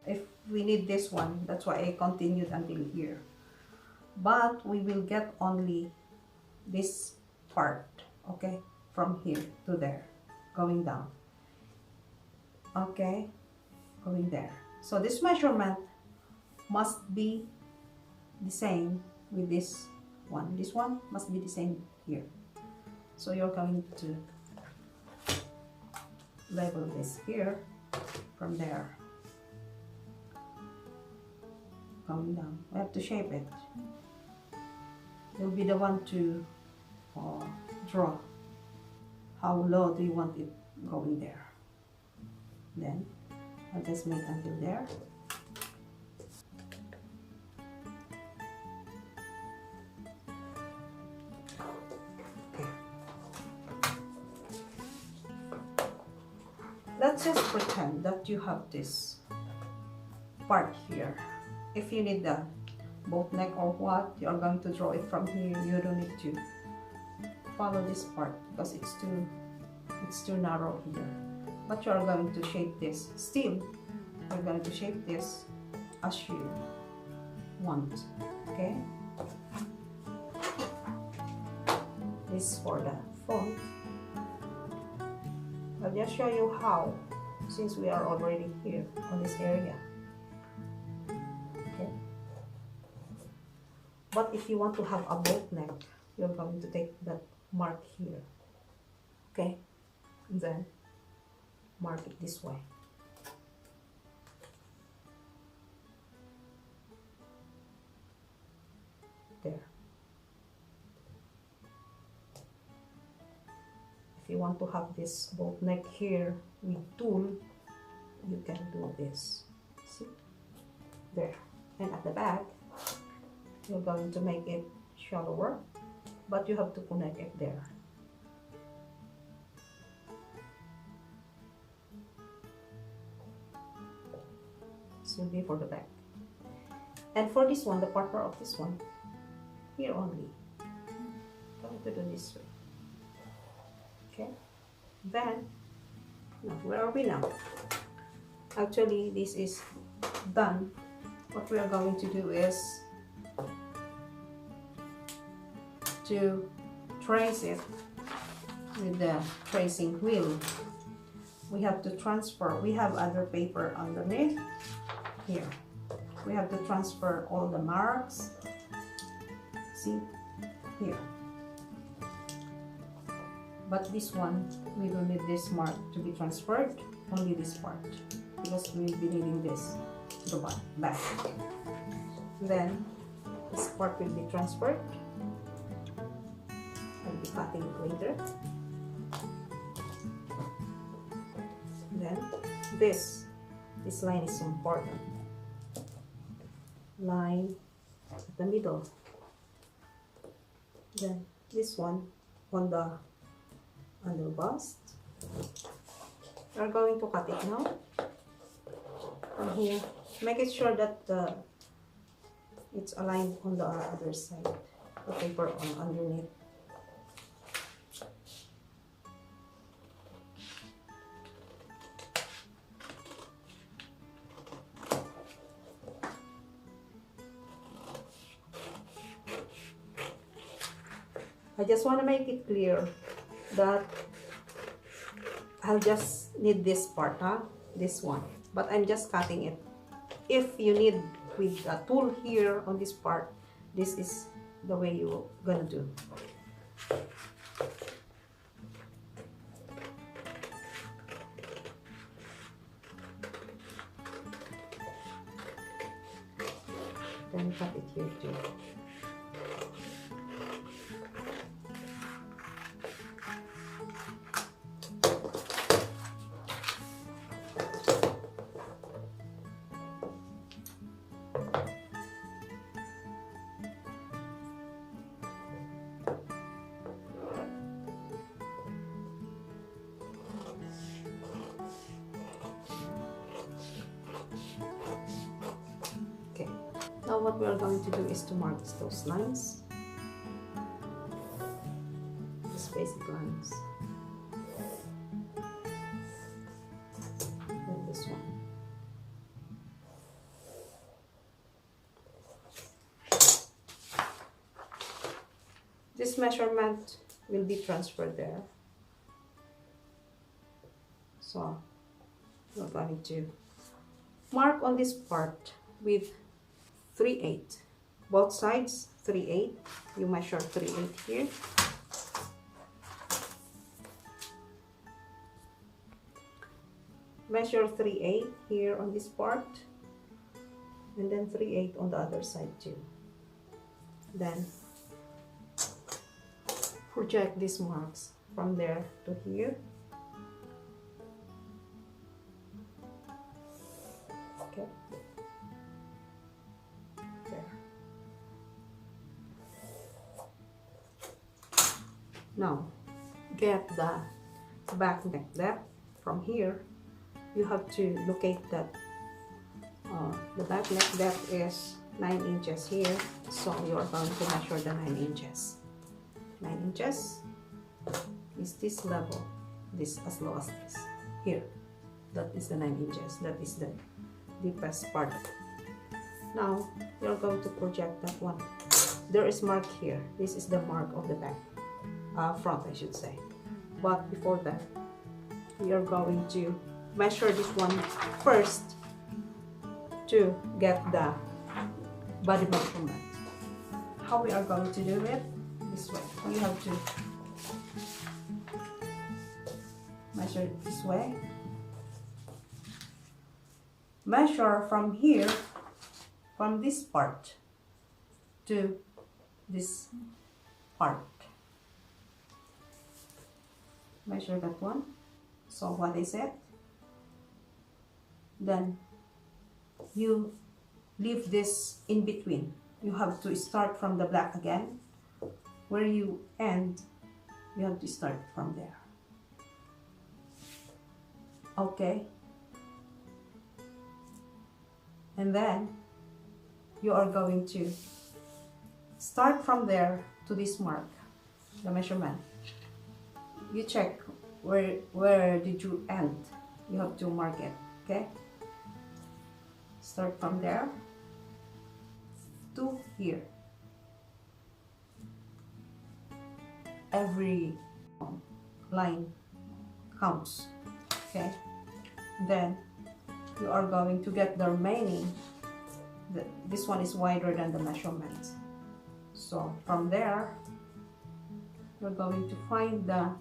If we need this one, that's why I continued until here. But we will get only this part, okay, from here to there, going down, okay, going there. So this measurement must be the same with this one. This one must be the same here. So you're going to level this here from there, going down. We have to shape it. You'll be the one to draw how low do you want it going there. Then I'll just make until there. Let's just pretend that you have this part here. If you need the boat neck or what, you are going to draw it from here. You don't need to follow this part because it's too narrow here. But you are going to shape this. Still, you're going to shape this as you want. Okay. This is for the font. I'll just show you how, since we are already here on this area. Okay. But if you want to have a boat neck, you're going to take that mark here. Okay. And then mark it this way. There. If you want to have this boat neck here with tool, you can do this. See? There. And at the back, you're going to make it shallower, but you have to connect it there. This will be for the back. And for this one, the partner of this one, here only. I'm going to do this way. Okay, then, now where are we now? Actually, this is done. What we are going to do is to trace it with the tracing wheel. We have to transfer, we have other paper underneath here. We have to transfer all the marks. See, here. But this one, we don't need this mark to be transferred, only this part, because we'll be needing this to the back. Then, this part will be transferred. I'll be cutting it later. Then, this line is important. Line at the middle. Then, this one on the underbust. We're going to cut it now from here. Make it sure that it's aligned on the other side, the paper on underneath. I just want to make it clear that I'll just need this part, this one, but I'm just cutting it. If you need with a tool here on this part, this is the way you're gonna do. Then cut it here too. Now what we are going to do is to mark those lines, these basic lines, and this one. this measurement will be transferred there. So we're going to mark on this part with 3/8. Both sides 3/8. You measure 3/8 here. Measure 3/8 here on this part, and then 3/8 on the other side too. Then project these marks from there to here. Okay. There. Now, get the back neck depth from here. You have to locate that the back neck depth is 9 inches here, so you are going to measure the 9 inches. 9 inches is this level, this as low as this. Here, that is the 9 inches. That is the deepest part. Now, you're going to project that one. There is mark here. This is the mark of the back, front I should say. But before that, we are going to measure this one first to get the body measurement. How we are going to do it? This way. You have to measure it this way. Measure from here, from this part to this part. Measure that one. So what I said. Then you leave this in between. You have to start from the black again. Where you end, you have to start from there. Okay. And then you are going to start from there to this mark, the measurement. You check where did you end. You have to mark it. Okay. Start from there to here. Every line counts. Okay. Then you are going to get the remaining. This one is wider than the measurement. So from there, you're going to find the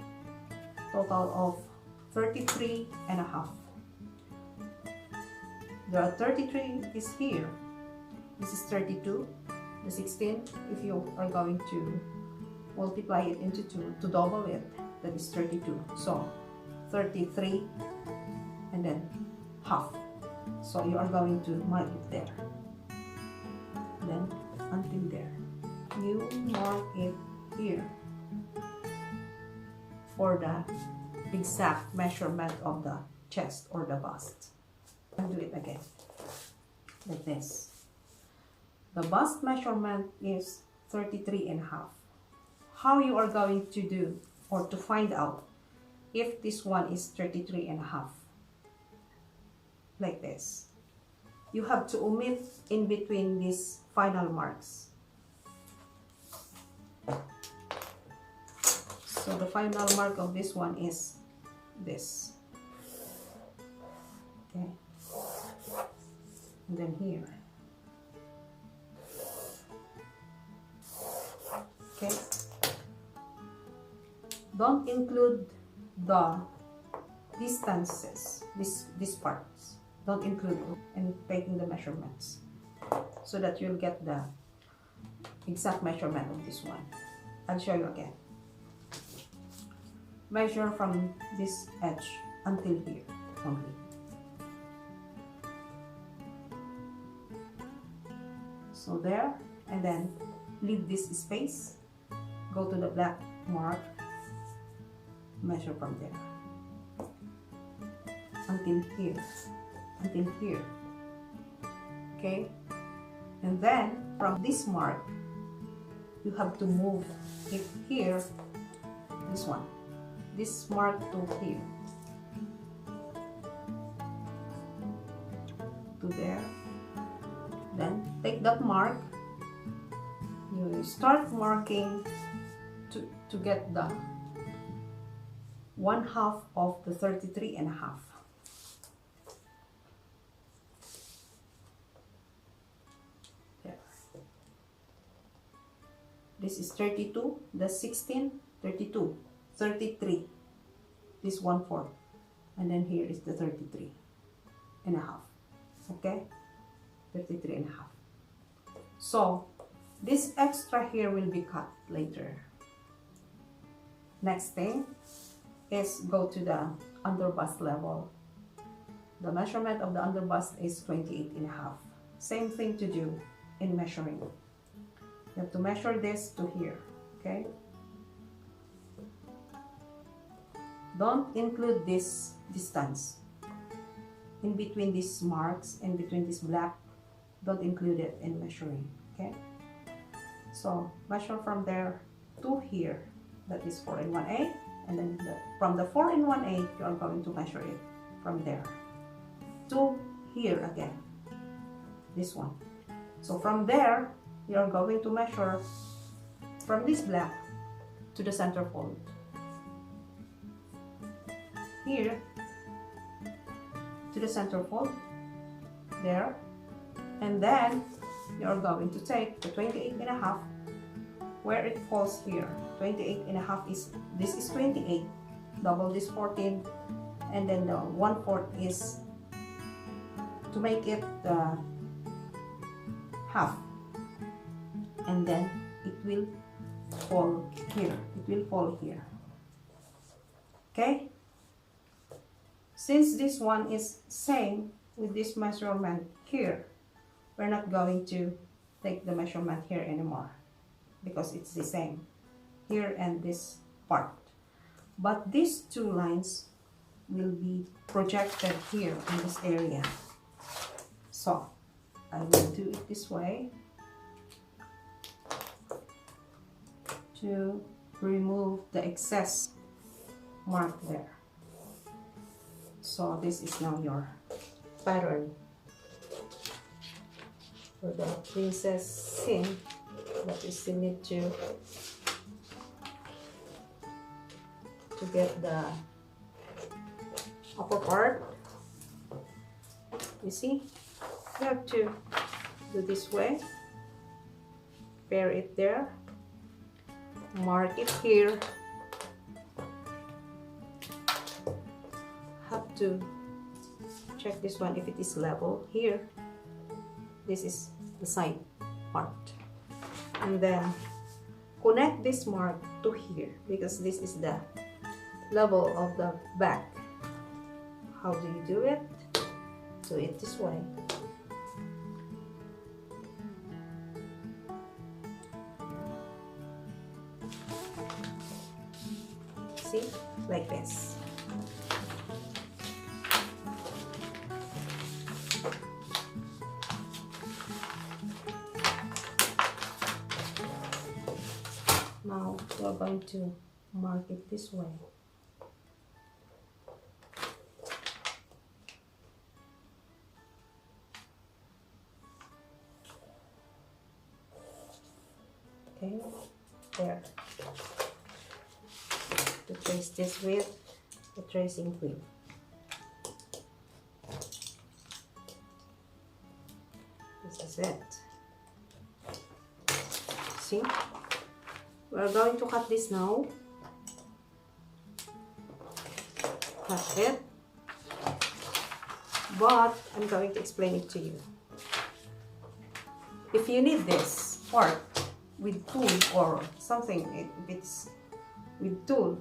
total of 33 and a half. The 33 is here. This is 32. The 16, if you are going to multiply it into 2 to double it, that is 32. So 33 and then half. So you are going to mark it there. Then until there. You mark it here for the exact measurement of the chest or the bust. And do it again like this. The bust measurement is 33 and a half. How you are going to do or to find out if this one is 33 and a half, like this. You have to omit in between these final marks. So the final mark of this one is this. Okay. And then here. Okay. Don't include the distances, these parts. Don't include it in taking the measurements, so that you'll get the exact measurement of this one. I'll show you again. Measure from this edge until here only. So there, and then leave this space, go to the black mark, measure from there until here, okay? And then from this mark, you have to move it here, this one, this mark to here, to there. Then take that mark, you start marking to get the 1/2 of the 33.5. This is 32, that's 16, 32, 33, this 1/4, and then here is the 33.5, okay, 33.5. So this extra here will be cut later. Next thing is go to the underbust level. The measurement of the underbust is 28.5. Same thing to do in measuring. You have to measure this to here, okay? Don't include this distance. In between these marks, in between this black, don't include it in measuring, okay? So measure from there to here, that is 4 and 1/8, and then from the 4 and 1/8, you are going to measure it from there to here again, this one. So from there, you are going to measure from this black to the center fold. Here to the center fold, there, and then you are going to take the 28.5 where it falls here. 28.5 is, this is 28, double this 14, and then the 1/4 is to make it half. And then it will fall here. It will fall here. Okay? Since this one is same with this measurement here, we're not going to take the measurement here anymore because it's the same here and this part. But these two lines will be projected here in this area. So I will do it this way to remove the excess mark there. So this is now your pattern for the princess seam, but you still need to get the upper part. You see, you have to do this way, pair it there, mark it here, have to check this one if it is level here. This is the side part, and then connect this mark to here because this is the level of the back. How do you do it? Do it this way. See, like this. Now we are going to mark it this way. Okay, there. To trace this with the tracing wheel. This is it. See? We're going to cut this now. Cut it. But I'm going to explain it to you. If you need this part with tool or something, if it's with tool,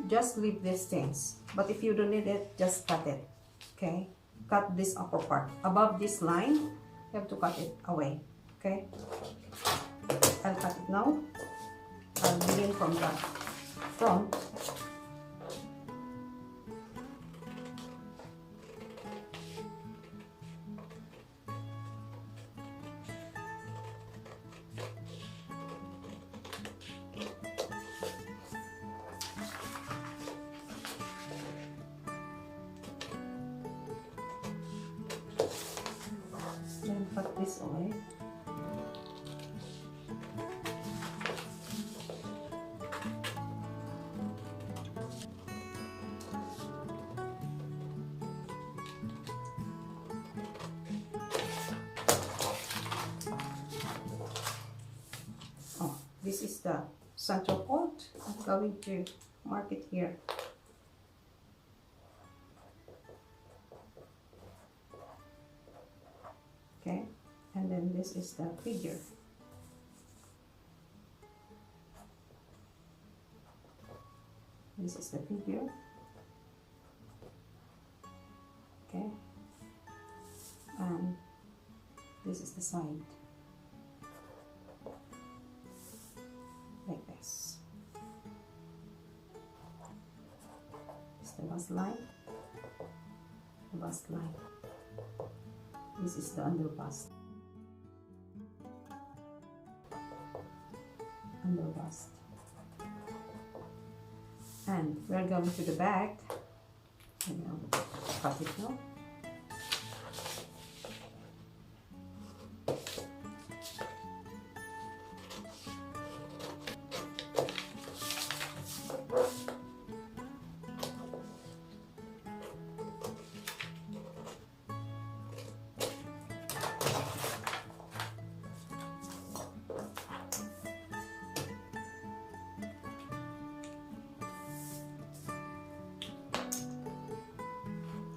just leave these things. But if you don't need it, just cut it. Okay? Cut this upper part. Above this line, you have to cut it away. Okay? I'll cut it now. I'll begin from the front. Then cut this away. this is the center point. I'm going to mark it here. Okay, and then this is the figure. This is the figure. Okay, and this is the side, like this. This is the bust line, the bust line. This is the underbust, underbust. And we're going to the back. And I'll cut it now.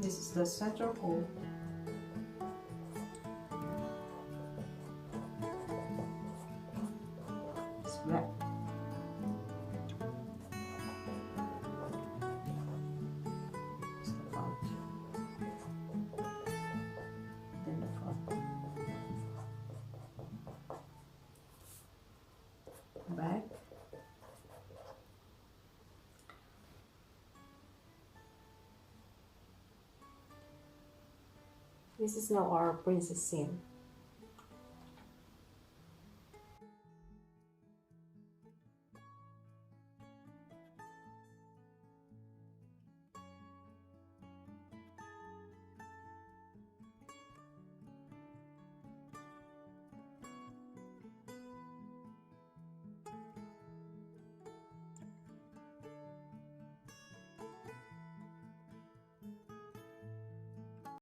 This is the center hole. It's black. It's the front. Then the front. Back. This is now our princess seam.